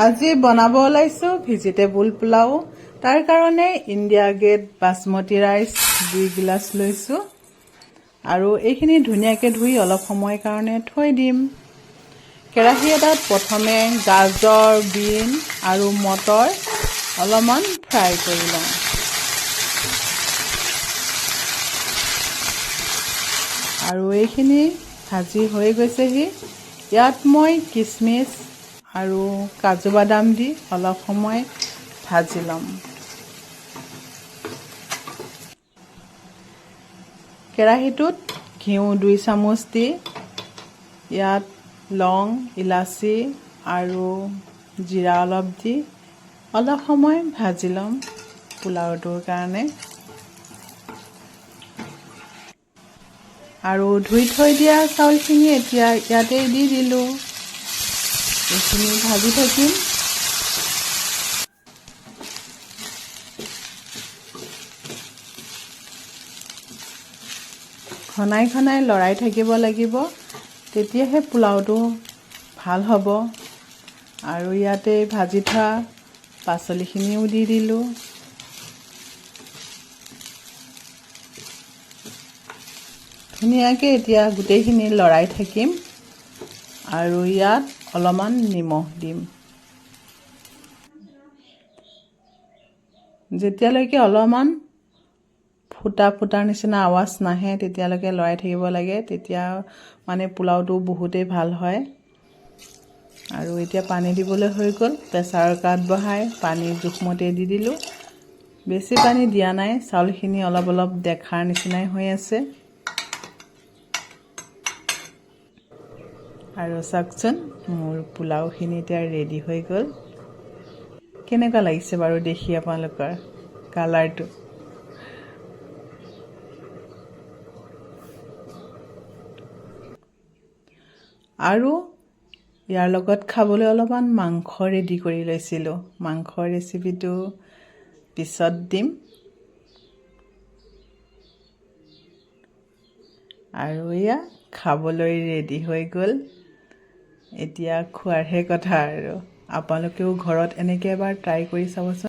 আজি বনাব ওলাইছো ভেজিটেবল পোলাও। তাৰ কাৰণে ইণ্ডিয়া গেট বাসমতি ৰাইচ 2 গিলাচ লৈছো আৰু এইখিনি ধুনীয়াকৈ ধুই অলপ সময় কাৰণে থৈ দিম। কেৰাহী এটাত প্ৰথমে গাজৰ, বিন আৰু মটৰ অলপমান ফ্ৰাই কৰি লওঁ। আৰু এইখিনি ভাজি হৈ গৈছেহি। ইয়াত মই কিচমিচ আৰু কাজু বাদাম দি অলপ সময় ভাজি ল'ম। কেৰাহীটোত ঘিউ 2 চামুচ দি ইয়াত লং, ইলাচি আৰু জিৰা অলপ দি অলপ সময় ভাজি ল'ম পোলাওটোৰ কাৰণে। আৰু ধুই থৈ দিয়া চাউলখিনি এতিয়া ইয়াতে দি দিলোঁ। এইখিনি ভাজি থাকিম। ঘনাই ঘনাই লৰাই থাকিব লাগিব, তেতিয়াহে পোলাওটো ভাল হ'ব। আৰু ইয়াতে ভাজি থোৱা পাচলিখিনিও দি দিলোঁ। ধুনীয়াকৈ এতিয়া গোটেইখিনি লৰাই থাকিম আৰু ইয়াত অলপমান নিমখ দিম। যেতিয়ালৈকে অলপমান ফুটাৰ নিচিনা আৱাজ নাহে তেতিয়ালৈকে লৰাই থাকিব লাগে, তেতিয়া মানে পোলাওটো বহুতেই ভাল হয়। আৰু এতিয়া পানী দিবলৈ হৈ গ'ল। প্ৰেছাৰৰ কাপ বহাই পানী জোখমতে দি দিলোঁ। বেছি পানী দিয়া নাই, চাউলখিনি অলপ অলপ দেখাৰ নিচিনাই হৈ আছে। আৰু চাওকচোন মোৰ পোলাওখিনি এতিয়া ৰেডি হৈ গ'ল। কেনেকুৱা লাগিছে বাৰু দেখি আপোনালোকৰ কালাৰটো? আৰু ইয়াৰ লগত খাবলৈ অলপমান মাংস ৰেডি কৰি লৈছিলোঁ। মাংসৰ ৰেচিপিটো পিছত দিম। আৰু এয়া খাবলৈ ৰেডি হৈ গ'ল। এতিয়া খোৱাৰহে কথা আৰু আপোনালোকেও ঘৰত এনেকৈ এবাৰ ট্ৰাই কৰি চাবচোন।